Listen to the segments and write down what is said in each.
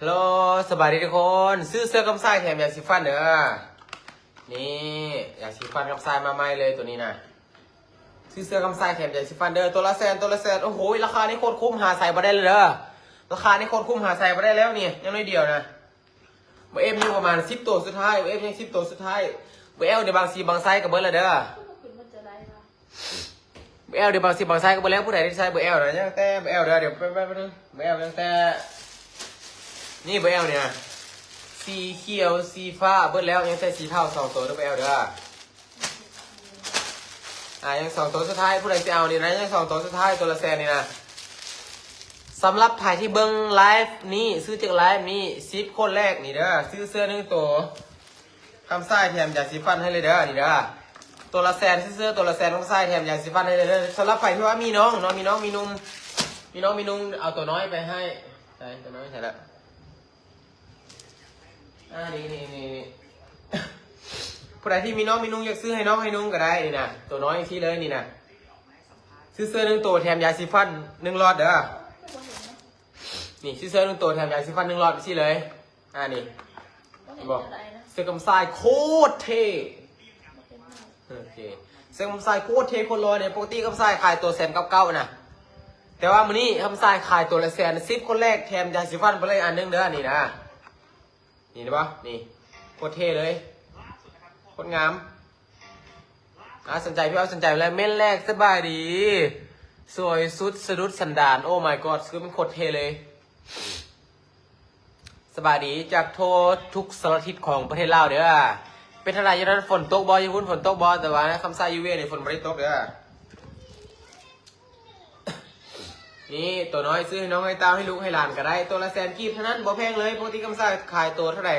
ฮัลโหลสบายดีทุกคนซื้อเสื้อกำไส้แถมยาสีฟันเด้อนี่ยาสีฟันกำไส้มาใหม่เลยตัวนี้นะซื้อเสื้อกำไส้แถมยาสีฟันเด้อตัวละแสนโอ้โหราคานี่โคตรคุ้มหาใส่มาได้เลยเด้อราคานี่โคตรคุ้มหาใส่มาได้แล้วเนี่ยยังไม่เดียวนะเบอร์เอ็มยังประมาณ10ตัวสุดท้ายเบอร์เอ็มยัง10ตัวสุดท้ายเบอร์เอลเดี๋ยวบางซีบางไซส์กับเบอร์ละเด้อเบอร์เอลเดี๋ยวบางซีบางไซส์กับเบอร์แล้วผู้ใดที่ใช้เบอร์เอลนะยังแต่เบอร์เอลเด้อเดี๋ยวไปนึงเบอร์เอลยังแต่นี่เบอร์เอลเนี่ยสีเขียวสีฟ้าเบิดแล้วยังใส่สีเทา2ตัวด้วยเบอร์เอลเด้อยัง2ตัวสุดท้ายผู้ใดจะเอานี่นะยัง2ตัวสุดท้ายตัวละแสนนี่นะสำหรับถ่ายที่เบิ้งไลฟ์นี้ซื้อจากไลฟ์นี้10คนแรกนี่เด้อซื้อเสื้อ1ตัวคำไส้แถมยาสีฟันให้เลยเด้อนี่เด้อตัวละแสนซื้อเสื้อตัวละแสนคำไส้แถมยาสีฟันให้เลยเด้อสำหรับใครที่ว่ามีน้องมีนุ่มเอาตัวน้อยไปให้ใช่ตัวน้อยใช่แล้วนี่ผู้ใดที่มีน้องมีนุ่งอยากซื้อให้น้องให้นุ่งก็ได้นี่นะตัวน้อยที่เลยนี่นะซื้อเสื้อ1ตัวแถมยาสีฟัน1หลอดเด้อนี่ซื้อเสื้อ1ตัวแถมยาสีฟัน1หลอดไปสิเลยนี่บอกเสื้อกำไส้โคตรเท่โอเคเสื้อกำไส้โคตรเท่โคตรรอเนี่ยปกติกำไส้ขายตัว199นะแต่ว่ามื้อนี้กำไส้ขายตัวละ110คนแรกแถมยาสีฟันไปเลยอันนึงเด้อนี่นะนี่นะปะนี่โคตรเท่เลยโคตรงามสนใจพี่เอาสนใจแล้วเม่นแรกสบายดีสวยสุดสะดุดสันดานโอ้ my god คือมันโคตรเท่เลยสบายดีจากโทษทุกสารทิศของประเทศลาวเด้อเป็นทนายยันฝนตกบอญี่ปุ่นฝนตกบอแต่ว่าคำซ่ายูเว่ในฝนไม่ได้ตกเด้อนี่ตัวน้อยซื้อให้น้องให้ตาให้ลูกให้หลานก็ได้ตัวละ100,000กีบเท่านั้นบ่แพงเลยปกติคำซ่าขายตัวเท่าไหร่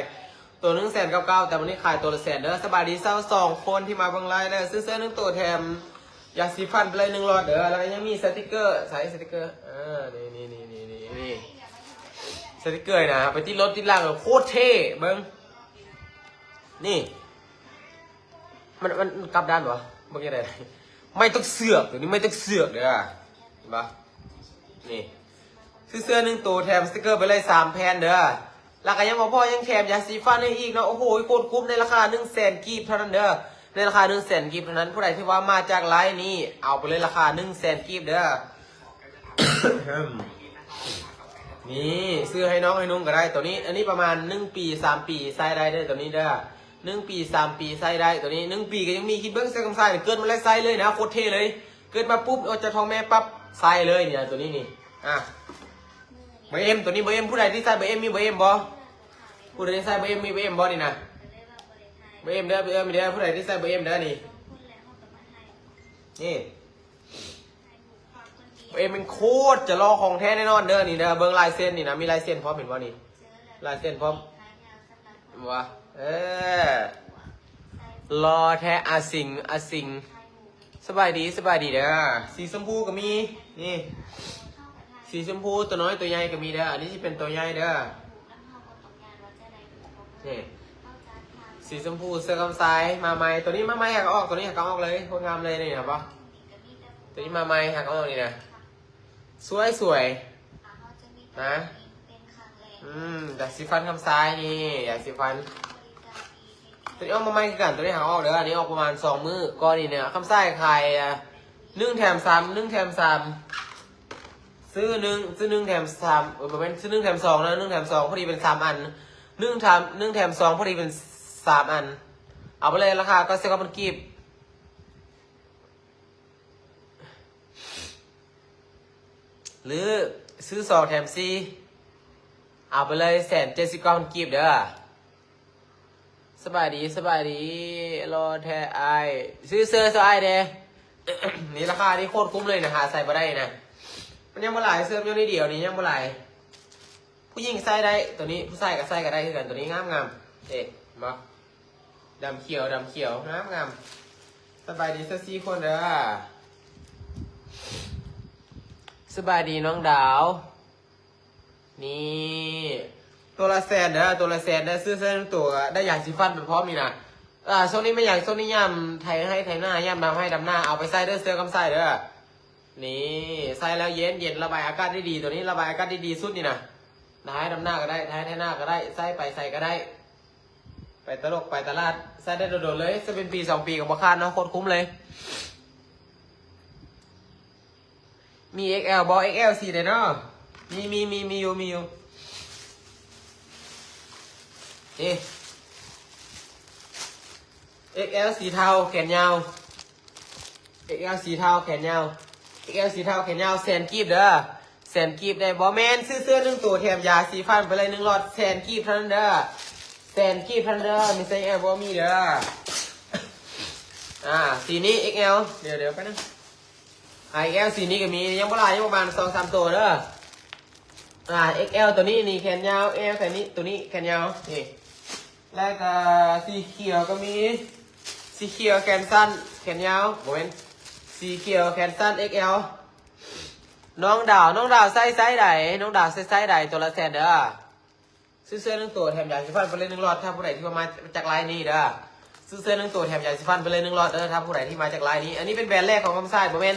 ตัว199,000แต่วันนี้ขายตัวละ100,000เด้อสบายดี22คนที่มาเบิ่งไลฟ์เด้อซื้อเสื้อ1ตัวแถมยาสีฟันไปเลย1หลอดเด้อแล้วก็ยังมีสติกเกอร์ใส่สติกเกอร์นี่สติกเกอร์นะไปที่รถที่ล่างโคตรเท่เบิ้งนี่มันกลับด้านปะเมื่อกี้อะไรไม่ต้องเสือกเดี๋ยวนี้ไม่ต้องเสือกเด้อเห็นปะนี่ซื้อเสื้อ1ตัวแถมสติกเกอร์ไปเลย3 แผ่นเด้อแล้วก็ยังบอกพ่อยังแถมยาสีฟันให้อีกเนาะโอ้โหโคตรคุ้มในราคา100,000กีบเท่านั้นเด้อในราคา100,000กีบเท่านั้นผู้ใดที่ว่ามาจากไลน์นี้เอาไปเลยราคา100,000กีบเด้อ นี่ซื้อให้น้องให้นุ่งก็ได้ตัวนี้อันนี้ประมาณ1 ปี3 ปีใส่ได้เด้อตัวนี้เด้อ1 ปี3 ปีใส่ได้ตัวนี้1 ปีก็ยังมีคิดเบิ้งเสื้อกำไส้เกิดมาแล้วใส่เลยนะโคตรเท่เลยเกิดมาปุ๊บเอาจะท้องแม่ปั๊บใส่เลยเนี่ยตัวนี้นี่เบอร์เอ็มตัวนี้เบอร์เอ็มผู้ใดที่ใส่เบอร์เอ็มมีเบอร์เอ็มบ่ผู้ใดที่ใส่เบอร์เอ็มมีเบอร์เอ็มบ่นี่นะเบอร์เอ็มเด้อเบอร์เอ็มเด้อผู้ใดที่ใส่เบอร์เอ็มเด้อนี่เอ็มเป็นโคตรจะรอของแท้แน่นอนเด้อนี่เด้อเบิ้งลายเส้นนี่นะมีลายเส้นพร้อมเห็นว่านี่ลายเส้นพร้อมวะรอแท้อาสิงสบายดีเด้อสีชมพูก็มีนี่สีชมพูตัวน้อยตัวใหญ่ก็มีเด้ออันนี้ที่เป็นตัวใหญ่เด้อนี่สีชมพูเสื้อกำไซมาใหม่ตัวนี้มาใหม่หักออกตัวนี้หักออกเลยโคตรงามเลยนี่นะปะตัวนี้มาใหม่หักออกนี่นะสวยนะอยากสีฟันคำซ้ายนี่อยากสีฟันตัวนี้ออกมาใหม่กันตัวนี้หางออกเด้ออันนี้ออกประมาณ2 มื้อก็นี่เนี่ยคำซ้ายขาย1 แถม 3ซื้อ1แถม3เป็นซื้อ1 แถม 2นะ1 แถม 2พอดีเป็น3 อัน1 แถม 2พอดีเป็น3 อันเอาไปเลยราคาก็1,000กีบหรือซื้อ2 แถม 4เอาไปเลย179,000กีบเด้อสบายดีรอแท้ไอซื้อเสื้อไอเด้ นี่ราคานี่โคตรคุ้มเลยนะหาใส่มาได้นะมันยังบ่หลายเสื้อยังนิดเดียวนี่ยังบ่หลายผู้หญิงใส่ได้ตัวนี้ผู้ชายก็ใส่ก็ได้คือกันตัวนี้งามมาดำเขียวงามสบายดีสัก4 คนเด้อสบายดีน้องดาวนี่ตัวละ100,000เด้อตัวละ100,000ได้ซื้อเสื้อ1ตัวได้อย่างสีฟันเป็นพร้อมนี่นะโซนนี้ไม่อย่างโซนนี้ย่ำไทยให้ไทยหน้าย่ำดำให้ดำหน้าเอาไปใส่เด้อเสื้อกำไส้เด้อนี่ใส่แล้วเย็นระบายอากาศได้ดีตัวนี้ระบายอากาศได้ดีสุดนี่นะ ท้ายดำหน้าก็ได้ท้ายหน้าก็ได้ใส่ไปใส่ก็ได้ไปตลกไปตลาดใส่ได้โดดๆเลยจะเป็นปี2 ปีกับราคาเนาะโคตรคุ้มเลยมี XL บอ XL 4เลยเนาะมีอยู่นี่ XL สีเทาแขนยาว XL สีเทาแขนยาว XL สีเทาแขนยาวแสนกีบเด้อแสนกีบได้บอแมนซื้อเสื้อ1 ตัวแถมยาสีฟันไปเลย1 หลอดแสนกีบเท่านั้นเด้อแสนกีบเท่านั้นเด้อมีไซส์ L บอมีเด้อสีนี้ XL เดี๋ยวไปนะXL สีนี้ก็มียังบ่หลายยังประมาณ2-3 ตัวเด้อXL ตัวนี้นี่แขนยาว L แขนนี้ตัวนี้แขนยาวนี่แล้วก็สีเขียวก็มีสีเขียวแขนสั้นแขนยาวโมเมนสีเขียวแขนสั้น XL น้องดาวไซส์ใดน้องดาวไซส์ใดตัวละแสนเด้อซื้อเสื้อ1 ตัวแถมยาสีฟันไปเลย1 หลอดถ้าผู้ใดที่มาจากไลน์นี้เด้อซื้อเสื้อ1 ตัวแถมยาสีฟันไปเลย1 หลอดเด้อถ้าผู้ใดที่มาจากไลน์นี้อันนี้เป็นแบรนด์แรกของคำไส้โมเมน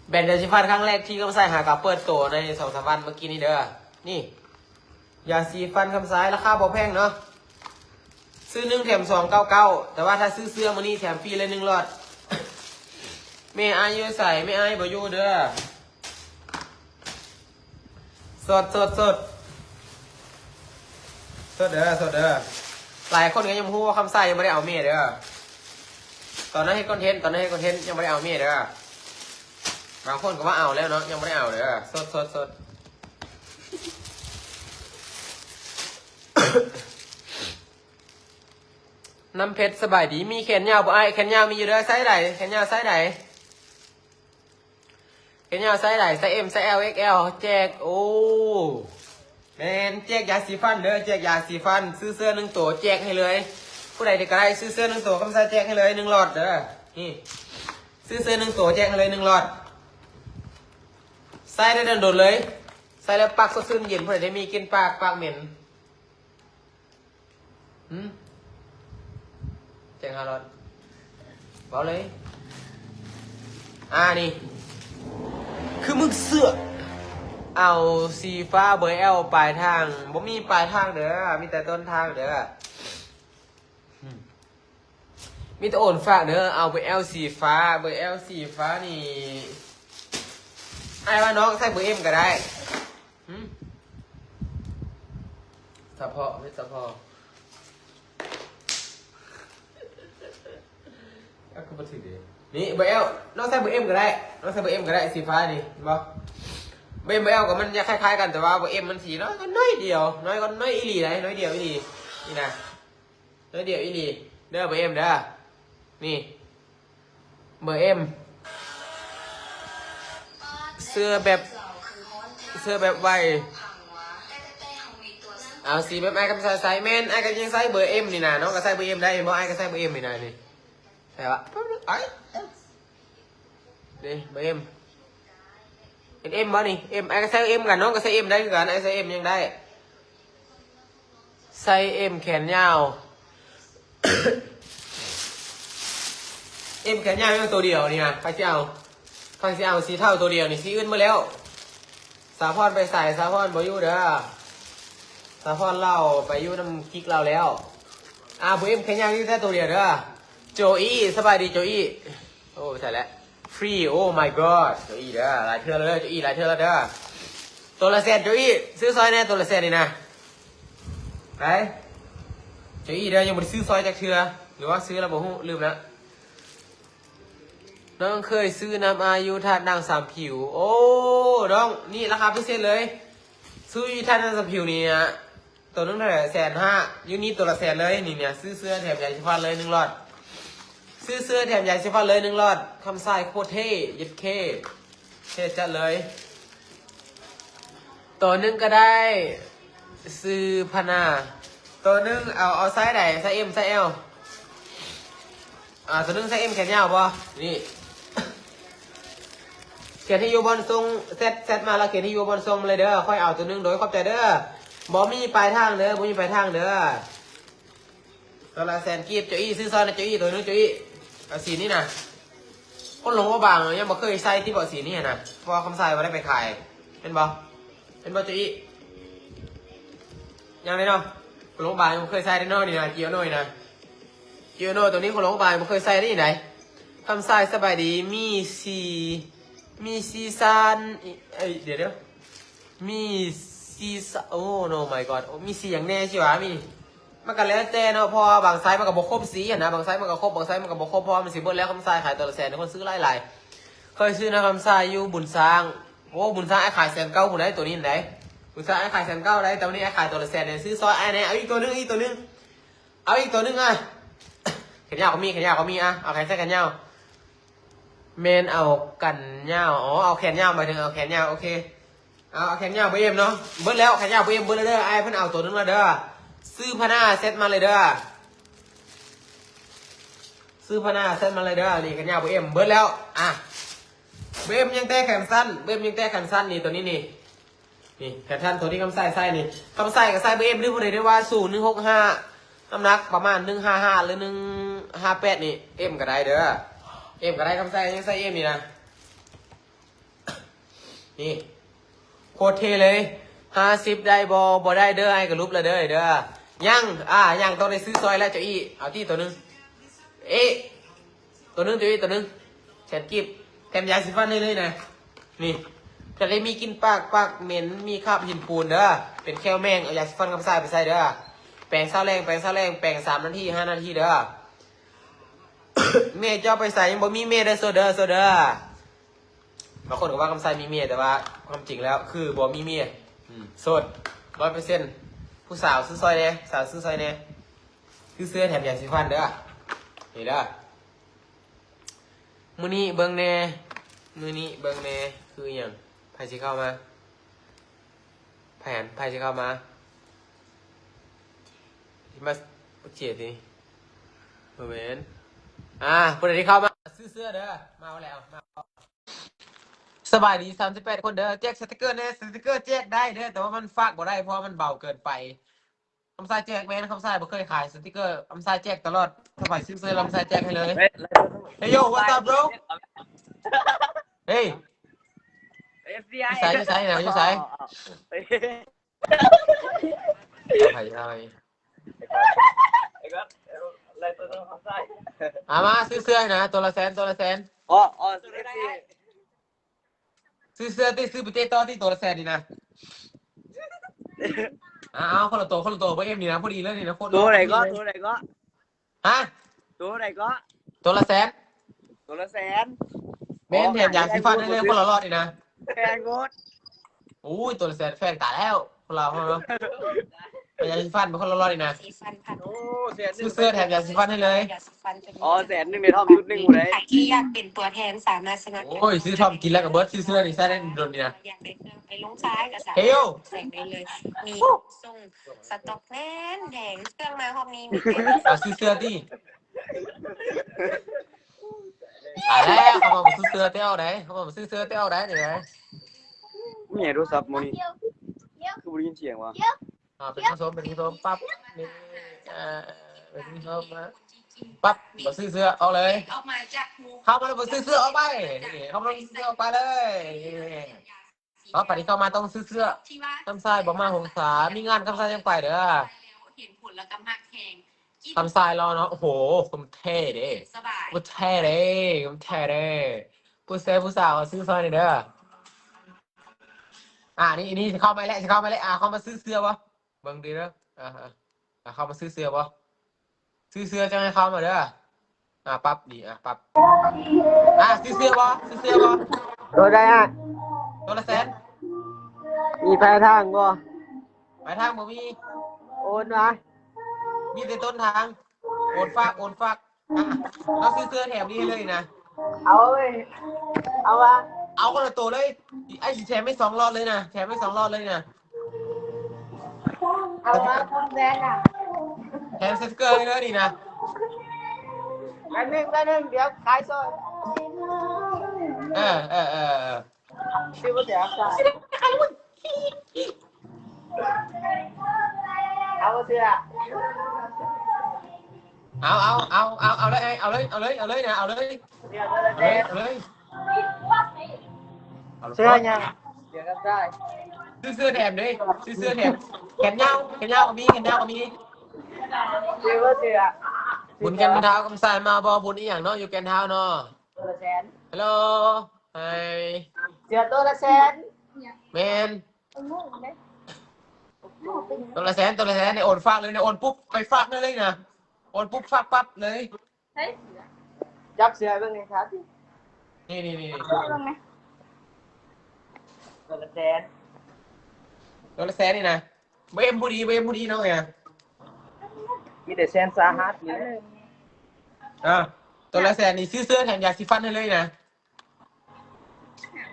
แบรนด์ยาสีฟันครั้งแรกที่คำไส้หากับเปิดตัวใน2-3 วันเมื่อกี้นี้เด้อนี่ยาสีฟันคำไส้ราคาพอแพงเนาะซื้อ1 แถม 299แต่ว่าถ้าซื้อเสื้อมานี่แถมฟรีเลย1 หลอดไม่อายอยู่ใส่ไม่อายบ่อยู่เด้อสดเด้อหลายคนก็ยังพูดว่าคำไส้ยังไม่ได้เอาเมียเด้อตอนนั้นให้คอนเทนต์ยังไม่ได้เอาเมียเด้อบางคนก็ว่าเอาแล้วเนาะยังไม่ได้เอาเด้อสด น้ำเพชรสบายดีมีแขนยาวบ่ไอแขนยาวมีอยู่เด้อไซส์ไหนแขนยาวไซส์ไหนแขนยาวไซส์ไหนไซส์ M ไซส์ L XL แจกโอ้แมนแจกยาสีฟันเด้อแจกยาสีฟันซื้อเสื้อ1 ตัวแจกให้เลยผู้ใดก็ได้ซื้อเสื้อ1 ตัวคำไส้แจกให้เลย1 หลอดเด้อนี่ซื้อเสื้อ1 ตัวแจกให้เลย1 หลอดใส่ได้โดดเลยใส่แล้วปากสดชื่นเย็นผู้ใดได้มีกินปากเหม็นแจก5 หลอดเบาเลยนี่คือมึงเสือเอาสีฟ้าเบอร์ L ปลายทางบ่มีปลายทางเด้อมีแต่ต้นทางเด้อมีแต่โอนฝากเด้อเอาเบอร์ L สีฟ้าเบอร์ L สีฟ้านี่ไอ้ว่าน้องใส่เบอร์ M ก็ได้สะพอไม่สะพอก็มาถึงนี่เบอร์ L น้องใส่เบอร์ M ก็ได้น้องใส่เบอร์ M ก็ได้สีฟ้านี่บอกเบอร์ L กับมันจะคล้ายๆกันแต่ว่าเบอร์ M มันสีน้อยก็น้อยเดียวน้อยก็น้อยอีหลีน้อยเดียวอีหลีนี่นะน้อยเดียวอีหลีเด้อเบอร์ M เด้อนี่เบอร์ M เสื้อแบบไวเอาสีแบบไอ้กับไซส์แมนไอ้กับยังไซส์เบอร์ M นี่นะน้องก็ไซส์เบอร์ M ได้เพราะไอ้ก็ไซส์เบอร์ M นี่นะนี่ใช่ปะไอ้นี่เบอร์ M เป็น M บ่นี่ M ไอ้ก็ไซส์ M กันน้องก็ไซส์ M ได้กันไอ้ไซส์ M ยังได้ไซส์ M แขนยาว M แขนยาวเป็นตัวเดียวนี่นะใครจะเอาสีเท่าตัวเดียวนี่สีอื่นมาแล้วสาพรไปใส่สาพรบอยู่เด้อสาพรเล่าไปอยู่น้ำกิ๊กเราแล้วบุเอ็มแขนยาวนี่แค่ตัวเดียวเด้อโจอี้สบายดีโจอี้โอ้ใช่แล้วฟรีโอ้ my god โจอี้เด้อหลายเทื่อเลยโจอี้หลายเทื่อแล้วเด้อตัวละแสนโจอี้ซื้อซอยแน่ตัวละแสนนี่นะไปโจอี้เด้อยังไม่ได้ซื้อซอยจากเทื่อหรือว่าซื้อแล้วบ่ฮู้ลืมแล้วน้องเคยซื้อน้ำอายุธาตุนางสามผิวโอ้น้องนี่ราคาพิเศษเลยซื้ออายุธาตุนางสามผิวนี่นะตัวนึงเท่าไหร่150,000ยูนี่ตัวละแสนเลยนี่เนี่ยซื้อเสื้อแถมยาสีฟันเลย1 หลอดซื้อเสื้อแถมยาสีฟันเลย1 หลอดคำไส้โคตรเท่ยึดเคเท่จัดเลยตัวนึงก็ได้ซื้อพนาตัวนึงเอาไซส์ไหนไซส์ M ไซส์ L ตัวนึงไซส์ M แขนยาวป่ะนี่เขียนที่ยูบอลทรงเซตมาแล้วเขียนที่ยูบอลทรงเลยเด้อค่อยเอาตัวนึงโดยขอบใจเด้อบอมีปลายทางเด้อบอมีปลายทางเด้อตัวละแสนกีบโจอี้ซื้อซอยนะโจอี้ตัวนึงโจอี้เอาสีนี้นะคนหลงว่าบางยังบ่เคยใส่ที่บ่สีนี้นะเพราะคำใส่มาได้ไปขายเป็นบ่โจอี้ ยังไงเนาะโรงพยาบาลผมเคยใส่ได้เนอนี่นะเกียวโน่ยนะเกียวโน่ตัวนี้ของโรงพยาบาลผมเคยใส่ได้ที่ไหนคำใส่สบายดีมีซีซันเดี๋ยวมีซีซันโอ้ no my god มีสีอย่างแน่ใช่ไหมมีมันกันแล้วแต่เนาะพอบางไซส์มันกับบกครบสีนะบางไซส์มันกับครบบางไซส์มันกับบกครบเพราะมันสีเบิร์แล้วคำใส่ขายตัวละแสนคนซื้อหลายๆเคยซื้อนะคำใส่อยู่บุญสร้างโอ้บุญสร้างไอ้ขายแสนเก้าคนได้ตัวนี้ไหนบุญสร้างไอ้ขายแสนเก้าได้แต่วันนี้ไอ้ขายตัวละแสนเนี่ยซื้อซอยไอ้เนี่ยเอาอีกตัวนึงเอาอีกตัวนึงอ่ะแขนยาวก็มีอ่ะเอาแขนใส่แขนยาวเมนเอากันยาวอ๋อเอาแขนยาวหมายถึงเอาแขนยาวโอเคเอาแขนยาวไปเอ็มเนาะเบิร์ดแล้วแขนยาวไปเอ็มเบิร์ดเลยเด้อไอ้เพิ่นเอาตัวนึงมาเด้อซื้อพนาเซตมาเลยเด้อซื้อพนาเซตมาเลยเด้อนี่แขนยาวไปเอ็มเบิร์ดแล้วอ่ะเบมยังแต่แขนสั้นนี่ตัวนี้นี่แขนสั้นตัวที่คำใส่นี่คำใส่กับใส่เบมหรือผู้ใดได้ว่า0165น้ำหนักประมาณ155หรือ158นี่เอ็มก็ได้เด้อเอ็มก็ได้คำใส่ยังใส่เอ็มนี่นะนี่โคตรเทเลย50ได้บอได้เด้อไอ้กับรูปละเด้อยังต้องได้ซื้อซอยแล้วเจ้าอี้เอาที่ตัวนึงตัวนึงเจ้าอี้ตัวนึงแขนกีบแถมยาสีฟันให้เลยนะนี่จะได้มีกินปากเหม็นมีคราบหินปูนเด้อเป็นแค่แมงเอายาสีฟันคำใส่ไปใส่เด้อแปรงเศร้าแรงแปรง3 นาที5 นาทีเด้อ เมย์เจ้าไปใส่ยังบ่มีเมย์เด้อโซเด้อบางคนก็ว่าคำใส่มีเมย์แต่ว่าความจริงแล้วคือบ่มีเมย์โสด100%ผู้สาวซื้อซอยเนี่ยสาวซื้อซอยเนี่ยคือเสื้อแถมยาสีฟันเด้อนี่เด้อมื้อนี้เบิ่งแน่คืออย่างไผสิเข้ามาไผสิเข้ามาที่มาเจียดิเบนคนไหนที่เข้ามาซื้อเสื้อเด้อมาแล้วมาสบายดี38คนเด้อแจกสติกเกอร์เนี่ยสติกเกอร์แจกได้เด้อแต่ว่ามันฝากบ่ได้เพราะมันเบาเกินไปคำสายแจกแม่นคำสายบ่เคยขายสติกเกอร์คำสายแจกตลอดถ้าไปซื้อเสื้อคำสายแจกให้เลยเฮ้ยโย่ what's up bro เฮ้ยอยู่ไสนะอยู่ไสไผมาซื้อเสื้อนะตัวละแสนอ๋อซื้อเสื้อที่ซื้อไปเตะต่อที่ตัวละแสนนี่นะเอาคนละตัวเบอร์เอ็มนี่นะพอดีเลยนี่นะโคตรตัวไหนก็ฮะตัวไหนก็ตัวละแสนเบนแถมยาสีฟันให้เลยคนละรอดนี่นะแพงงดอุ้ยตัวละแสนแฟนตายแล้วคนเราเนาะยาสีฟันเป็นคนละรอดนี่นะซื้อเสื้อแถมยาสีฟันให้เลยอ๋อ100,000ในท่อมชุด1หมดเลยที่อยากเป็นตัวแทนสามารถสนับสนุนโอ้ยซื้อทอมกินแล้วกับเบิร์ดซื้อเสื้อนี่ใส่ได้โดนนี่นะอยากได้เครื่องไปลงซ้ายกับสามแสงได้เลยมีส่งสต็อกแน่นแถงเครื่องมาห้องนี้มีซื้อเสื้อดิแล้วเขาบอกซื้อเสื้อเต้าไหนเนี่ยไม่เห็นโทรศัพท์โมนี่คือบุรีเสียงวะเป็นผสมปั๊บนี่เป็นผสมนะปั๊บมาซื้อเสื้อเอาเลยเข้ามาแล้วมาซื้อเสื้อออกไปเข้ามาซื้อเสื้อออกไปเลยเพราะปฏิเข้ามาต้องซื้อเสื้อคำทรายบอกมาหงสามีงานคำทรายยังไปเด้อเห็นผลแล้วก็มักแข่งคำทรายรอเนาะโอ้โหผมเท่เด้ผมเท่เด้ผู้เซฟผู้สาวซื้อซอยนี่เด้อนี่เข้ามาแล้วเข้ามาซื้อเสื้อวะเบิ่งดีเด้อเข้ามาซื้อเสื้อวะซื้อเสื้อจะให้เข้ามาเด้อปั๊บดีปั๊บซื้อเสื้อวะตัวใดตัวละแสนมีปลายทางบ่บ่มีโอนมามีแต่ต้นทางโอนฝากเราซื้อเสื้อแถมนี้เลยนะเอามาเอาคนละตัวเลยไอ้แถมไม่2 รอบเลยนะเอามาคุณแซนแถมสติ๊กเกอร์เลยนี่นะแป๊บนึงเดี๋ยวขายซอยซื้อมาเดี๋ยวขายเอาเสื้อเอาเลยนะเอาเลยเสื้อยังเดี๋ยวกันได้ ซื้อเสื้อแถมด้วยซื้อเสื้อแถมแขนยาวก็มีแขนยาวก็มี ซื้อว่าเสือ บุญแกนเท้ากำสายมาบอบุญอีหยังเนาะอยู่แกนเท้าเนาะ ตัวละแสน ฮัลโหลไฮ เสือตัวละแสน แมนตัวละแสนในโอนฝากเลยในโอนปุ๊บไปฝากเลยนะโอนปุ๊บฝากปั๊บเลย จับเสือเป็นไงครับ นี่ตัวละแสน ตัวละแสนนี่นะเบมผู้ดีเนาะไง มีแต่แสนสาหัสนี่ ตัวละแสนนี่ซื้อเสื้อแถมยาสีฟันให้เลยนะ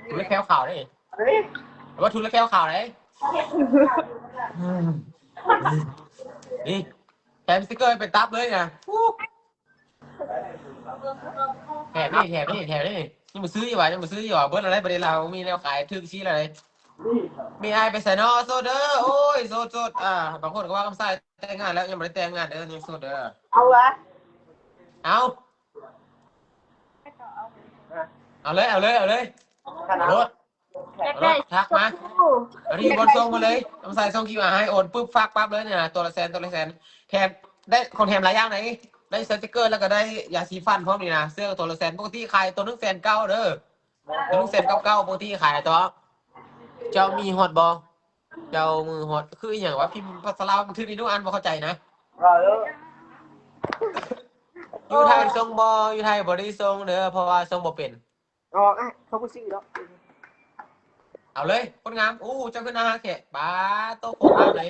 ทุเรศแค่ข่าวได้ เฮ้ย แต่ว่าทุเรศแค่ข่าวได้นี่แถมสติ๊กเกอร์เป็นตับเลยนะแถมนี่นี่มาซื้ออยู่วะเบิร์ดอะไรประเด็นเรามีแนวขายทึกชี้อะไรมีไอไปใส่นอโซเดอร์โอ้ยโซดบางคนก็ว่าคำใส่แต่งงานแล้วยังไม่ได้แต่งงานเด้อยังโซเดอร์ เอาวะ เอาเลย ขนาด รถทักมาเอาที่บนส่งมาเลยคำใส่ส่งคิวให้โอนปุ๊บฝากปั๊บเลยเนี่ยตัวละแสนแถมได้ของแถมหลายอย่างไหนได้สติ๊กเกอร์แล้วก็ได้ยาสีฟันพร้อมนี่นะเสื้อตัวละแสนปกติขายตัวนึง1,900เด้อตัวนึง1,999ปกติขายตัวเจ้ามีฮอตบอเจ้ามือฮอตคืออย่างว่าพิมพ์ภาษาลาวมันคือนี่ดูอันบ่เข้าใจนะ รอแล้ว อยู่ไทยทรงบอยู่ไทยบ่ได้ทรงเด้อเพราะว่าทรงบ่เป็น ออกอ่ะเขาพูดชื่อแล้ว เอาเลยคนงามอู้เจ้าขึ้นนะฮะแขกป้าโตโคตรเลย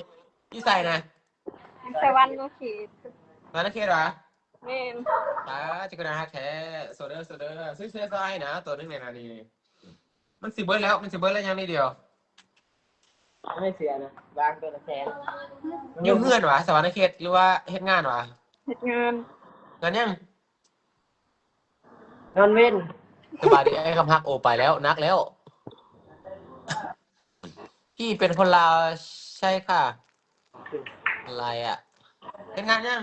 พี่ใส่นะ แต่วันก็ขีด มานักเขียนเหรอ เมน ป้าเจ้าขึ้นนะฮะแขกโซเดอร์ซื้อเสื้อใส่นะตัวนึงเนี่ยนะนี่มันสิเบิร์แล้วยังนิดเดียว ไม่เสือนะวางตัวละแสน ยุ่งเงื่อนวะสวรรค์เขตหรือว่าเฮ็ดงานวะ เฮ็ดงาน งานยัง นอนเว้น สบายดีไอ้คำพักโอไปแล้วนักแล้วพี่เป็นคนลาวใช่ค่ะอะไรอ่ะเฮ็ดงานยัง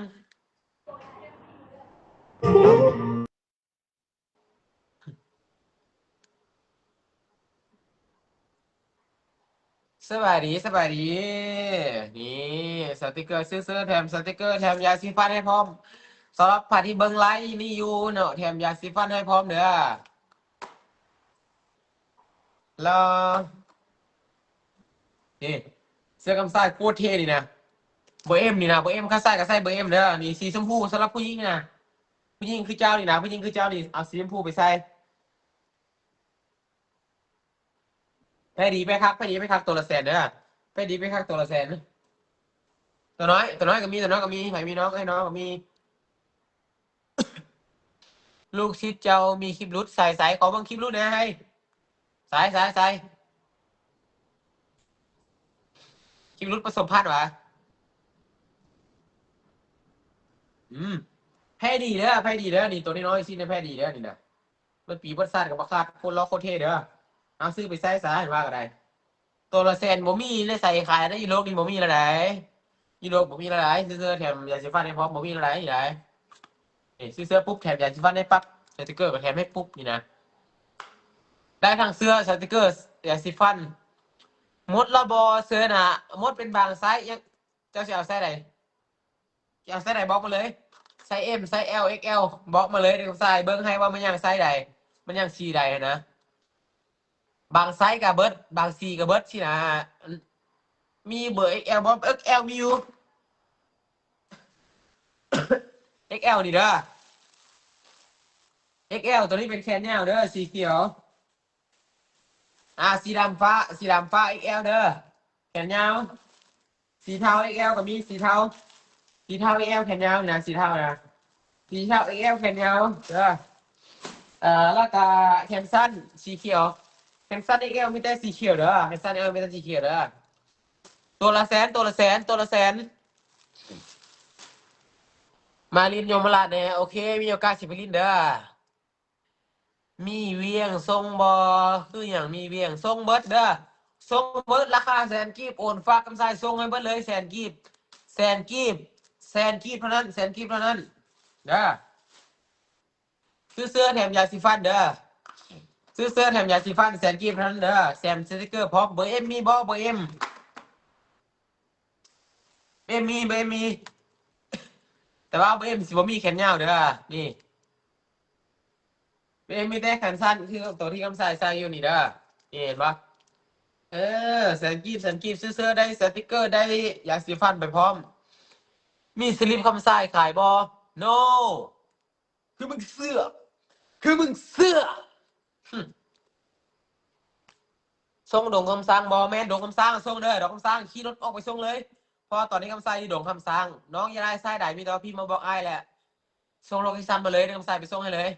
สบายดีนี่สติกเกอร์ซื้อแถมสติกเกอร์แถมยาสีฟันให้พร้อมสำหรับผ่าที่เบิ่งไลฟ์นี่อยู่เนาะแถมยาสีฟันให้พร้อมเด้อแล้วนี่เสื้อกำไส้โคตรเท่ดีนะเบอร์เอ็มนี่นะเบอร์เอ็มข้าไส้กับไส้เบอร์เอ็มเด้อนี่สีชมพูสำหรับผู้หญิงนะผู้หญิงคือเจ้านี่นะผู้หญิงคือเจ้านี่เอาสีชมพูไปใส่ไปดีไปคักตัวละแสนเด้อไปดีไปคักตัวละแสนตัวน้อยก็มีไผมีน้องให้น้องก็มี ลูกชิดเจ้ามีคลิปรุดใส่ขอบางคลิปรุดนะให้ใส่คลิปรุดผสมพันธุ์วะแพ้ดีเด้อนี่ตัวน้อยสินะแพ้ดีเด้อนี่นะมันปีบัดซัดกับบักซัดคนล้อโคตรเท่เด้อเอาซื้อไปใส่ซะเห็นว่าก็ได้ตัวละแสนบ่มีเลยใส่ขายได้ยูโรนี่บ่มีละไดยูโรบ่มีละไดซื้อแถมยาสีฟันให้พร้อมบ่มีละไดนี่ไดนี่ซื้อปุ๊บแถมยาสีฟันให้ปั๊บสติกเกอร์ก็แถมให้ปุ๊บนี่นะได้ทั้งเสื้อสติกเกอร์ยาสีฟันมดละบอเสื้อน่ะมดเป็นบางไซส์ยังเจ้าสิเอาไซส์ใดเอาไซส์ใดบอกมาเลยไซส์ M ไซส์ L XL บอกมาเลยเดี๋ยวใส่เบิ่งให้ว่ามันยังไซส์ใดมันยังสีใดนะบางไซส์กับเบิร์ดบางสีกับเบิร์ดที่นะมีเบอร์ XL บอก XL มีอยู่ XL นี่เด้อ XL ตัวนี้เป็นแขนยาวเด้อสีเขียวสีดำฟ้า XL เด้อแขนยาวสีเทา XL ก็มีสีเทา XL แขนยาวนะสีเทานะสีเทา XL แขนยาวเด้อแล้วก็แขนสั้นสีเขียวแขนสั้น XL มีแต่สีเขียวเด้อแขนสั้น XL มีแต่สีเขียวเด้อตัวละแสนมาลินยมราชเนี่ยโอเคมีโอกาสสิไปลินเด้อมีเวียงทรงบอคืออย่างมีเวียงทรงเบิร์ดเด้อทรงเบิร์ดราคาแสนกีบโอนฝากกำไสทรงให้เบิร์ดเลยแสนกีบเท่านั้นเด้อซื้อเสื้อแถมยาสีฟันเด้อ ซื้อเสื้อแถมยาสีฟันแสนกีบเท่านั้นเด้อแซมสติกเกอร์พร้อมเบอร์เอ็มมีบ่เบอร์เอ็มมีแต่ว่าเบอร์เอ็มสิบ่มีแขนยาวเด้อนี่เบอร์เอ็มมีแต่แขนสั้นคือตัวที่กำไสใส่อยู่นี่เด้อนี่เห็นปะแสนกีบซื้อเสื้อได้สติกเกอร์ได้ยาสีฟันไปพร้อมมีสลิปคำไสขายบ่ no คือมึงเสื้อส่งดงคำสร้างบอแม่นดงคำสร้างส่งเด้อดงคำสร้างขี่รถออกไปส่งเลยเพราะตอนนี้คำสร้างอยู่ดงคำสร้างน้องอยังได้ไส้ใดมีแต่ว่าพี่มาบอกไอ้ายแหละส่งโลเคชั่นมาเลยดงคำสร้างไปส่งให้เลย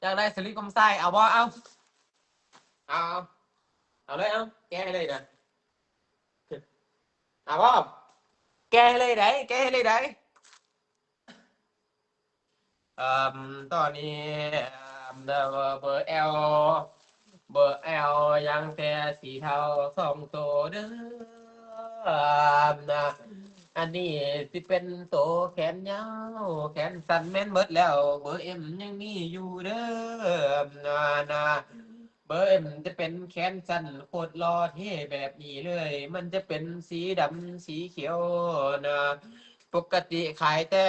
อยากได้สลิปคำสร้างเอาบ่เอาเลยแก้ให้เลยนะเอาบ่แก้ให้เลยได้ตอนนี้เบอร์ L ยังแต่สีเทาสองตัวเด้อนะอันนี้ที่เป็นโตแขนยาวแขนสั้นแม่นเบิดแล้วเบอร์ M ยังมีอยู่เด้อนะเบอร์ M จะเป็นแขนสั้นโคตรหล่อเท่แบบนี้เลยมันจะเป็นสีดำสีเขียวนะปกติขายแต่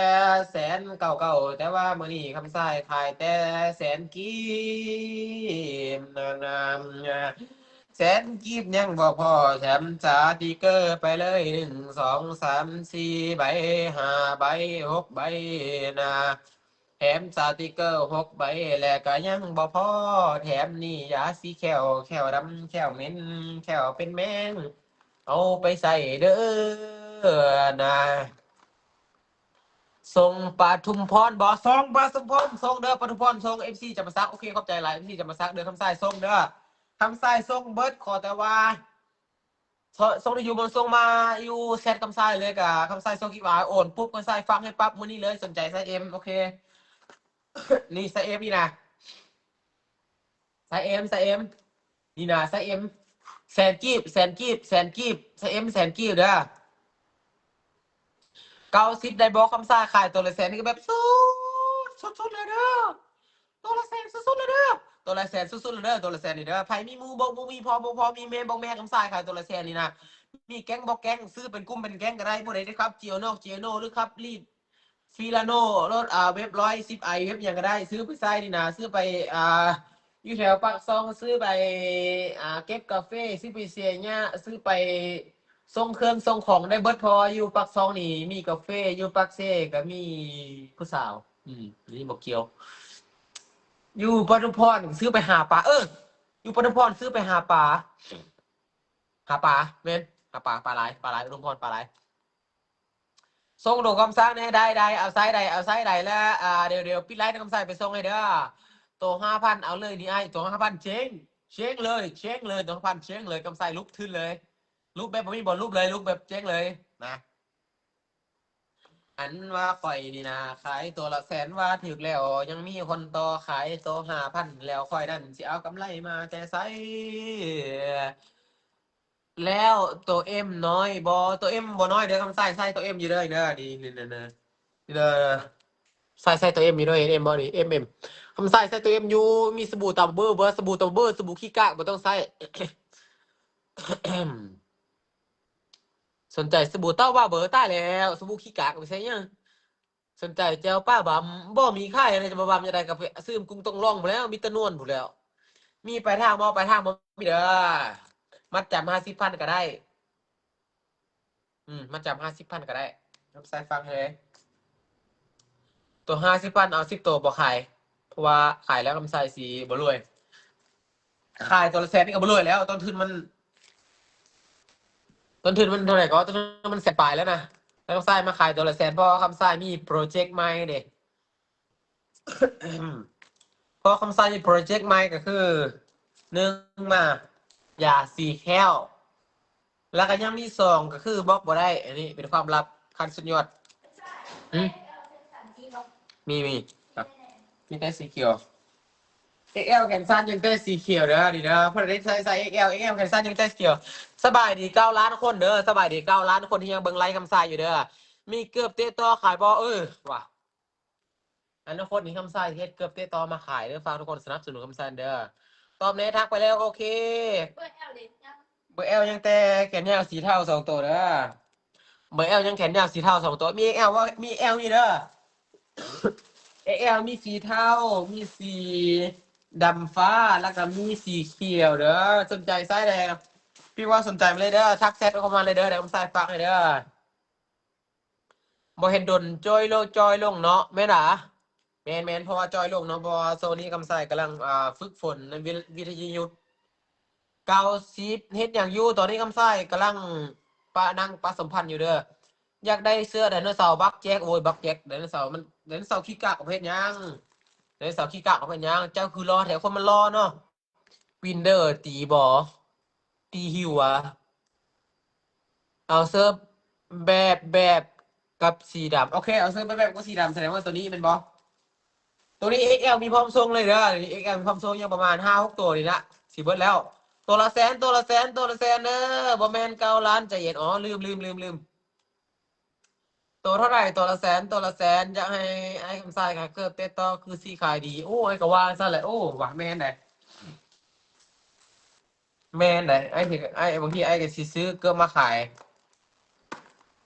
แสนเก่าแต่ว่ามื้อนี้คำสายขายแต่แสนกีบแสนกีบยังบ่พอแถมสาติกเกอร์ไปเลย1 2 3 4 ใบ5 ใบ6 ใบนะแถมสาติกเกอร์6 ใบแล้วก็ยังบ่พอแถมนี่ยาสีแขวดำแขวเหม็นแขวเป็นแมงเอาไปใส่เด้อนะส่งปทุมพรบ่ส่งปทุมพรส่งเด้อปทุมพรส่ง FC จะมาซักโอเคขอบใจหลาย FC จะมาซักเด้อคำสายส่งเด้อคำสายส่งเบิดขอแต่ว่าส่งได้อยู่บนส่งมาอยู่แชทคำสายเลยกับคำสายส่งกี่บาทโอนปุ๊บคำสายฟังให้ปั๊บมื้อนี้เลยสนใจไซส์ M โอเคนี่ไซส์ M นี่นะไซส์ M นี่นะไซส์ M แสนกีบไซส์ M แสนกีบเด้อ90ได้บอกคำสายขายตัวละแสนนี่ก็แบบสุดเลยเด้อตัวละแสนสุดเลยเด้อตัวละแสนสุดเลยเด้อตัวละแสนนี่เด้อไผมีหมู่บ่มีพอบ่พอมีแม่บ่แม่คำสายขายตัวละแสนนี่นะมีแก๊งบ่แก๊งซื้อเป็นกลุ่มเป็นแก๊งก็ได้ผู้ใดได้ครับเจียวนอกเจียโนหรือครับรีดฟิลาโนรถเว็บ110 เว็บหยังก็ได้ซื้อไปใส่นี่นะซื้อไปอยู่แถวปากซองซื้อไปเก็บกาแฟซื้อไปเสียเนี่ยซื้อไปส่งเครื่องส่งของได้เบิดพออยู่ปากซองนี่มีกาแฟอยู่ปากเซ่ก็มีผู้สาวนี่บ่เกี่ยวอยู่ปทุมพรซื้อไปหาปลาอยู่ปทุมพรซื้อไปหาปลาแม่นหาปลาหลายปทุมพรปลาหลายส่งโดกคำสั่งได้เอาไซส์ใดแล้วเดี๋ยวปิดไลน์คำสั่งไปส่งให้เด้อตัว5,000เอาเลยนี่ไอ้ตัว5,000เช็งเลยตัว5,000เช็งเลยคำสั่งลุกขึ้นเลยลุกแบบบ่มีบ่ลุกเลยลุกแบบเช็งเลยนะอันว่าข่อยนี่นะขายตัวละแสนว่าถึกแล้วยังมีคนต่อขายตัว5,000แล้วข่อยนั่นสิเอากำไรมาแต่ไสแล้วตัวเอ็มน้อยบอตัวเอ็มบอน้อยเด้อคำใส่ตัวเอ็มอยู่เด้อเด้อนี่เด้อใส่ตัวเอ็มอยู่เด้อเอ็มบอนี่เอ็มคำใส่ตัวเอ็มอยู่มีสบู่ตับเบอร์สบู่ตับเบอร์สบู่ขี้กากบ่ต้องใส่ สนใจสบู่เต้าว่าเบอร์ใต้แล้วสบู่ขี้กากไม่ใช่ยังสนใจเจ้าป้าบำบ่มีค่ายอะไรจะมาบำจะได้กับซื้อกุ้งต้องล่องหมดแล้วมีตะนวนหมดแล้วมีไปทางบ่มีเด้อมัดจำ50,000ก็ได้มัดจำ50,000ก็ได้รับสายฟังเลยตัว50,000เอา10ตัวบ่ขายเพราะว่าขายแล้วกำไรสีบ่รวยขายตัวละแสนนี่ก็บ่รวยแล้วต้นทุนมันเท่าไหร่ก็ต้นทุนมันแสนปลายแล้วนะแล้วคำไส้มาขายตัวละแสนเพราะคำไส้มีโปรเจกต์ใหม่เด็ เพราะคำไส้มีโปรเจกต์ใหม่ก็คือ1มาอย่าสีแค้วแล้วก็ยังมี2ก็คือบล็อกบ่ได้อันนี้เป็นความลับขั้นสุดยอดมีครับมีแต่สีเขียว XL แขนสั้นยังแต่สีเขียวเด้อดีเด้อเพราะได้ใส่ XL แขนสั้นยังแต่สีเขียวสบายดี9 ล้านคนเด้อสบายดี9 ล้านคนที่ยังเบิ่งไลฟ์คำไส้อยู่เด้อมีเกือบเตะต่อขายบ่ว่ะ อนาคตนี้คำไส้เฮ็ดเกือบเตะต่อมาขายเด้อฝากทุกคนสนับสนุนคำไส้เด้อตอบในทักไปแล้วโอเคเบอร์เอลยังแต่แขนยาวสีเทา2ตัวเด้อเบอร์เอลยังแขนยาวสีเทา2ตัวมีเอลว่ามีเอลนี่เด้อเอลมีสีเทามีสีดำฟ้าแล้วก็มีสีเขียวเด้อสนใจไส้แดงพี่ว่าสนใจมาเลยเด้อทักแชทเข้ามาเลยเด้อเดี๋ยวคำไส้ฝากให้เด้อบ่เห็นดนจอยลงเนาะแม่นล่ะแม่นเพราะว่าจอยลงเนาะเพราะว่าโซนี้คำไส้กำลังฝึกฝนในวิทยุ90เฮ็ดหยังอยู่ตอนนี้คำไส้กำลังนั่งปะสัมพันธ์อยู่เด้ออยากได้เสื้อไดโนเสาร์บักแจ็คโอ้ยบักแจ็คไดโนเสาร์มันไดโนเสาร์ขี้กากประเภทหยังไดโนเสาร์ขี้กากประเภทหยังเจ้าคือรอแถวคนมันรอเนาะวินเดอร์ตีบ่ตีหิวอะเอาเสื้อแบบกับสีดำโอเคเอาเสื้อแบบกับสีดำแสดงว่าตัวนี้เป็นบ่ตัวนี้ XL มีพร้อมทรงเลยเด้อนี่ XL มีพร้อมทรงยังประมาณ 5-6 ตัวนี่ละสิเบิดแล้วตัวละแสนเด้อบ่แม่น9 ล้านใจเย็นอ๋อลืมตัวเท่าไหร่ตัวละแสนอยากให้ไอ้คำทรายค่ะเกิดเตะต่อคือสิขายดีโอ้ไอ้ก็ว่าซั่นแหละโอ้ว่ะแม่นได้ไอ้ที่ไอ้บางทีไอ้ก็สิซื้อเกือบมาขาย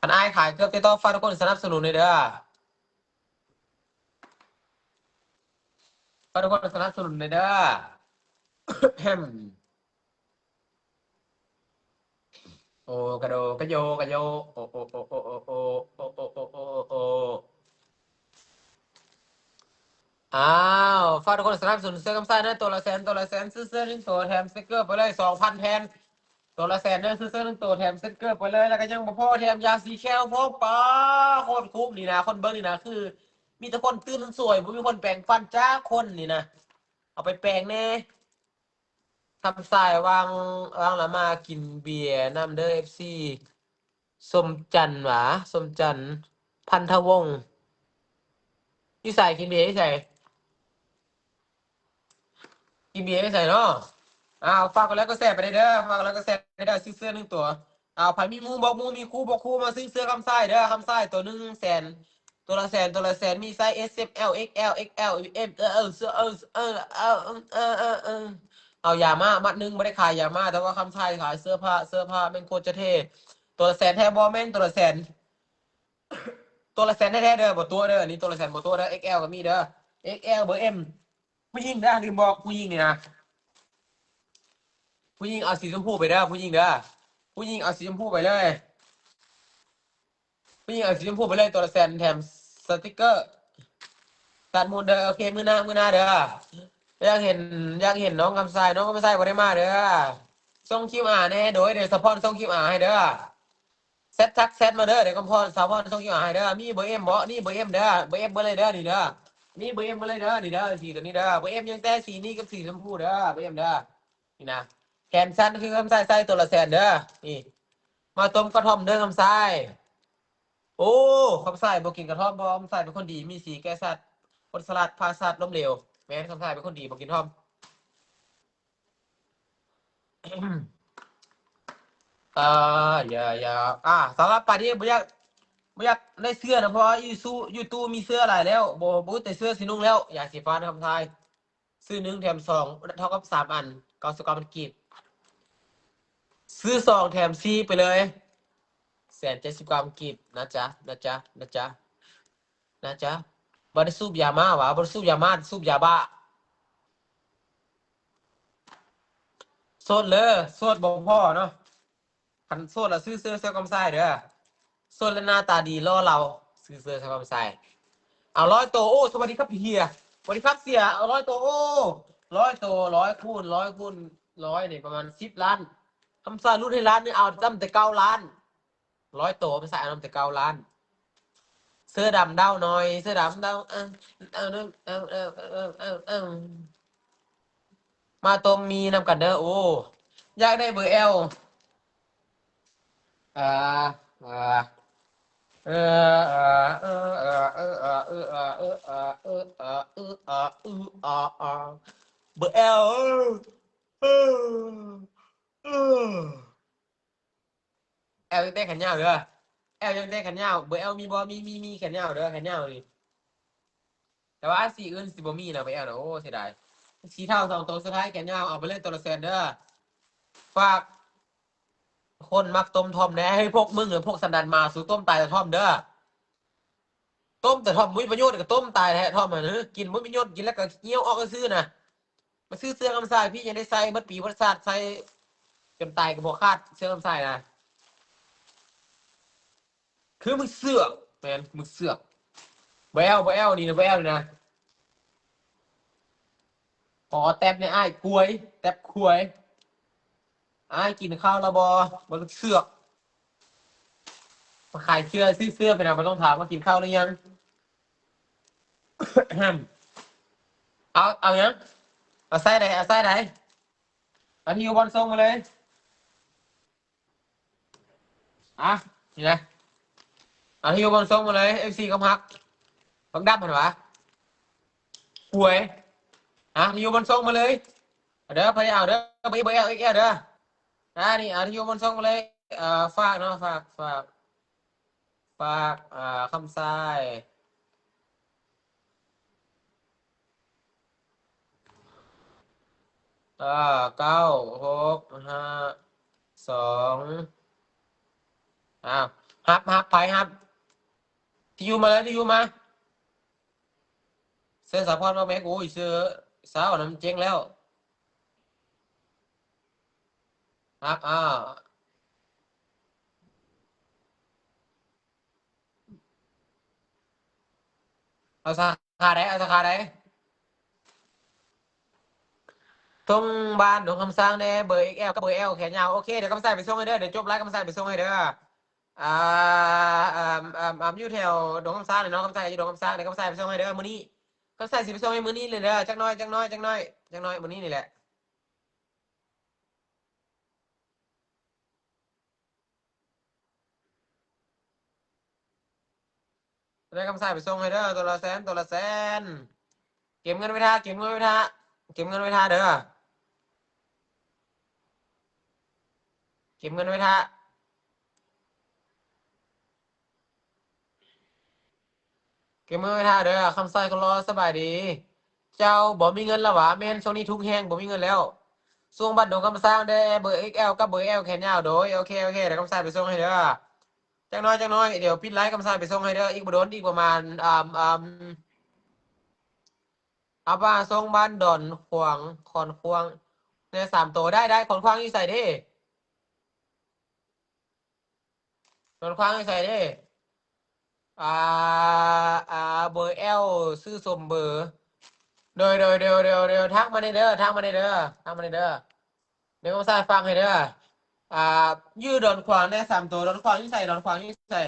อันไอ้ขายเกือบเตะต่อฝากทุกคนสนับสนุนเลยเด้อฝากทุกคนสนับสนุนเลยเด้อ แฮมโอ้กระโดกระโยโอโออ้าวฝากทุกคนสนับสนุนเสื้อกำไส้นะตัวละแสนซื้อเสื้อ1 ตัวแถมสติ๊กเกอร์ไปเลย 2,000 แทนตัวละแสนเนี่ยซื้อเสื้อ1 ตัวแถมสติ๊กเกอร์ไปเลยแล้วก็ยังบ่พอแถมยาสีแคลพกป้าโคตรคุ้มนี่นะคนเบิ่งนี่นะคือมีแต่คนตื่นสวยบ่มีคนแปรงฟันจ้าคนนี่นะเอาไปแปรงแน่ทำสายวางละมากินเบียร์น้ำเด้อ FC สมจันทร์หวาสมจันทร์พันธวงศ์นิสัยกินเบียร์นิสัยกินเบียร์นิสัยเนาะฝากกันแล้วก็แชร์ไปได้เด้อฝากกันแล้วก็แชร์ไปได้ซื้อเสื้อ1 ตัวไผมีหมู่บอกหมู่มีคู่บอกคู่มาซื้อเสื้อคำไส้เด้อคำไส้ตัว1 แสนตัวละแสนมีไซส์ S M L X L X L M เอายามามัดหนึงไม่ได้ขายยามาแต่ว่าคำไส้ขายเสื้อผ้าเป็นโคตรจะเท่ตัวละแสนแท้บ่แม่นตัวละแสนแท้ๆเด้อบ่ตัวเด้ออันนี้ตัวละแสนบ่ตัวเด้อ XL ก็มีเด้อ XL เบอร์ M ผู้หญิงเด้อลืมบอกผู้หญิงนี่นะผู้หญิงเอาสีชมพูไปเด้อผู้หญิงเด้อผู้หญิงเอาสีชมพูไปเลยผู้หญิงเอาสีชมพูไปเลยตัวละแสนแถมสติกเกอร์ตัดหมดเด้อโอเคมื้อหน้าเด้ออยากเห็นน้องคำทรายบ่ได้มาเด้อส่งคลิปแน่โดยเดี๋ยวสปอนส่งคลิปให้เด้อแซดมาเด้อเดี๋ยวกำพรสาวพรส่งคลิปให้เด้อมีเบอร์ M บ่นี่เบอร์ M เด้อเบอร์ M เบอร์เลยเด้อนี่เด้อมีเบอร์ M เบอร์เลยเด้อนี่เด้อสีตัวนี้เด้อเบอร์ M ยังแต่สีนี้กับสีชมพูเด้อเบอร์ M เด้อนี่นะแขนสั้นคือคำทรายใส่ตัวละแสนเด้อนี่มาต้มกระท่อมเด้อคำทรายโอ้คำทรายบ่กินกระท่อมบ่คำทรายเป็นคนดีมีสีแก้สัตว์คนสลัดพาสัตว์ล้มเหลวแม่นคำทรายเป็นคนดีบ่กินท่อม อ่าอย่าสำหรับปานี้บ่อยากได้เสื้อนะเพราะว่าอยู่ตู้มีเสื้อหลายแล้วบ่แต่เสื้อสีนุ่งแล้วอยากสีฟ้านะครับทายซื้อ1 แถม 2เท่ากับ3 อัน99มันกีบซื้อ2 แถม 4ไปเลย179มันกีบนะจ๊ะบ่ได้สูบยามาหวะบ่ได้สูบยามาสูบยาบ้าโสดเลยโสดบ่พอเนาะคันโสดแล้วซื้อเสื้อกำไสเด้อโสดแล้วหน้าตาดีล่อเราซื้อเสื้อกำไสเอา100 ตัวโอ้สวัสดีครับพี่เฮียสวัสดีครับเสียเอา100 ตัวโอ้100 ตัว100 คูณ100นี่ประมาณ10 ล้านคำไสรุ่นให้ล้านนี่เอาตั้งแต่9 ล้าน100 ตัวไม่ใส่เอาตั้งแต่9 ล้านเสื้อดำเด้าหน่อยเสื้อดำเด้ามาตมมีนำกันเด้อโอ้อยากได้เบอร์ L อ่าอ่าเออเออเออเออเออเออเออเออเออเออเออเออเออเออเบอร์ L เออเออ L ยังได้แขนยาวเด้อ L ยังได้แขนยาวเบอร์ L มีบ่มีแขนยาวเด้อแขนยาวนี่ แต่ว่าสีอื่นสิบ่มีนะไปเอานะโอ้เสียดายสีเทา2ตัวสุดท้ายแกนยาวเอาไปเลยตัวละแสนเด้อฝากคนมักต้มทอมแหน่ให้พวกมึงหรือพวกสันดานมาสู่ต้มตายแต่ทอมเด้อต้มแต่ทอมมุ้ยประโยชน์กับต้มตายแท้ทอมอ่ะเนอะกินมุ้ยประโยชน์กินแล้วก็เงี้ยวออกก็ซื้อนะมาซื้อเสื้อคำสายพี่ยังได้ใส่บัดปีบัดศาสตร์ใส่จนตายกับบ่คาดเสื้อคำสายนะคือมึงเสือกแมนมึงเสือกบ่แอลนี่นะบ่แอลนี่นะขอแท็บเนี่ยอ้ายกล้วยแท็บควยอ้ายกินข้าวและบ่ต้องเสือกมาขายเสื้อซื้อเสื้อไปนะมันต้องถามว่ากินข้าวหรือยัง เอายังเอาไส้ไหนเอาไส้ไหนเอาที่อยู่บอลส่งมาเลยอ่ะนี่นะเอาที่อยู่บอลส่งมาเลย FC ก็พักดับเห็นปะป่วยอ่ะที่อยู่บอลส่งมาเลยเด้อพยายามเด้อไปเบอร์เอลเด้อนี่เอาที่อยู่บอลส่งมาเลยฝากเนาะฝากคำทราย9 6 5 2อ้าวฮับไปฮับที่อยู่มาแล้วที่อยู่มาเสื้อสาพรมาแม็กโอ้ยเสื้อสาวน้ำเจ๊งแล้วฮับเอาสาขาไหนตรงบ้านหนองคำสร้างเนี่ยเบอร์ XL กับเบอร์ L แขนยาวโอเคเดี๋ยวกำใส่ไปส่งให้เด้อเดี๋ยวจบไลฟ์กำใส่ไปส่งให้เด้ออ่าอยู่แถวหนองคำสร้างเลยเนาะกำใส่อยู่หนองคำสร้างเดี๋ยวกำใส่ไปส่งให้เด้อมื้อนี้กำใส่สิไปส่งให้มื้อนี้เลยเด้อจักหน้อยมื้อนี้นี่แหละได้กำใส่ไปส่งให้เด้อตัวละแสนเก็บเงินไว้ท่าเด้อเก็บเงินไว้ท่าเก็บเงินไว้ท่าเด้อคำใส่ก็รอสบายดีเจ้าบ่มีเงินแล้ววะแม่นช่วงนี้ทุกข์แฮงบ่มีเงินแล้วส่งบัตรดงคำสร้างได้เบอร์ XL กับเบอร์ L แขนยาวโดยโอเคเดี๋ยวคำใส่ไปส่งให้เด้อจังน้อยเดี๋ยวปิดไลฟ์คำใส่ไปส่งให้เด้ออีกบ่โดนอีกประมาณเอาบ้านส่งบ้านดอนขวางคอนควงเนี่ย3ตัวได้ขอนควางนี่ใส่ดิคอนควางนี่ใส่ดิอ่าเบอร์ L ซื้อสมเบอร์เดี๋ยวทักมาในเด้อเดี๋ยวคำใส่ฟังให้เด้ออ่ายืดดอนขวางได้3ตัวดอนขวางนี่ใส่ดอนขวางนี่ใส่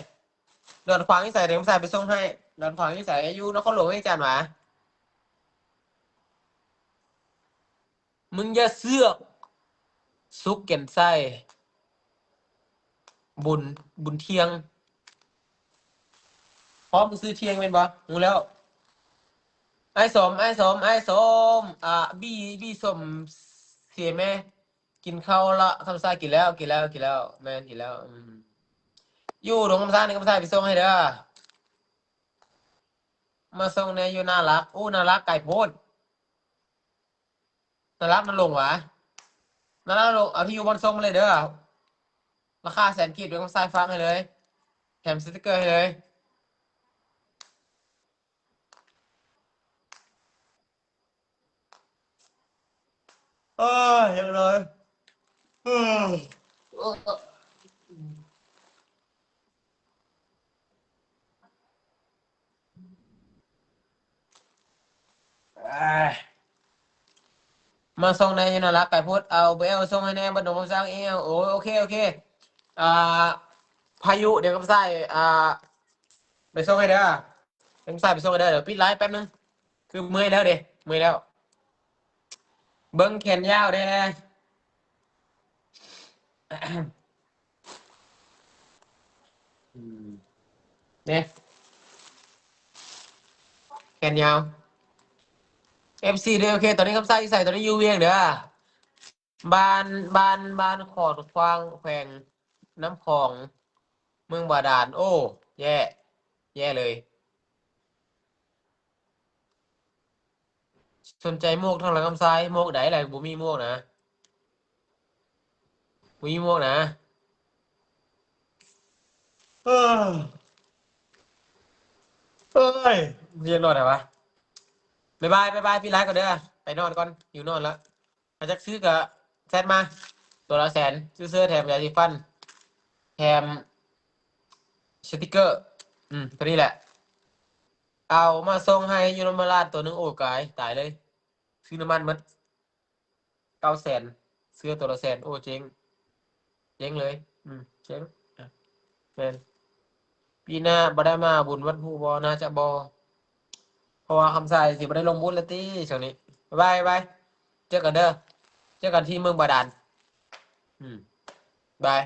เดี๋ยวคำใส่ไปส่งให้ดอนขวางนี่ใส่อยู่นครหลวงให้จันหวะมึงอย่าเสือกซุกเก่นไส้บุญเทียงพร้อมซื้อเทียงเป็นบ่งูแล้วไอ้สมบี้สมเสียแม่กินข้าวละคำซ่ากินแล้วแม่นกินแล้วอยู่ตรงคำซ่าในคำซ่าไปส่งให้เด้อมาส่งในอยู่น่ารักอู้น่ารักไก่โพดน่ารักมันลงวะน่ารักลงเอาที่อยู่บนส่งมาเลยเด้อราคา100,000กีบเดี๋ยวคำซ่าฟังให้เลยแถมสติ๊กเกอร์ให้เลยยังเลยเออมาส่งในอยู่น่ารักไก่โพดเอาไปเอาส่งให้แน่บัดดงคำซ่าเอวโอเคอ่าพายุเดี๋ยวคำซ่าไปส่งให้เด้อคำซ่าไปส่งให้เด้อเดี๋ยวปิดไลฟ์แป๊บนึงคือเมื่อยแล้วเบิ้งแขนยาวได้เนี่ยแขนยาว FC เด้อโอเคตอนนี้คำใส่ตอนนี้ยูเวียงเด้อบ้านขอดฟางแขวงน้ำคลองเมืองบาดาลโอ้แย่เลย สนใจหมวกทางหลังคำซ้ายหมวกไหนอะไรบุมีหมวกนะบุมีหมวกนะเออเอ้ยเรียนนอนไหนวะบ๊ายบายบ๊ายบายพี่ไลฟ์ก่อนเด้อไปนอนก่อนอยู่นอนแล้วอาจจะซื้อกับแซดมาตัวละ100,000ซื้อเสื้อแถมยาสีฟันแถมสติกเกอร์ตัวนี้แหละเอามาส่งให้ยูโรมาราดตัวหนึงโอ้กายตายเลยซื้อน้ำมันมัน900,000เสื้อตัวละ100,000โอ้เจ๊งเจ๊งเลยเจ๊งอ่ะเป็นปีหน้าบ่ได้มาบุญวัดภูบอน่าจะบอเพราะว่าคำใส่สิบ่ได้ลงบุญแล้วตี้ช่วงนี้บ๊ายบายบ๊ายบายเจอกันเด้อเจอกันที่เมืองบาดาลบาย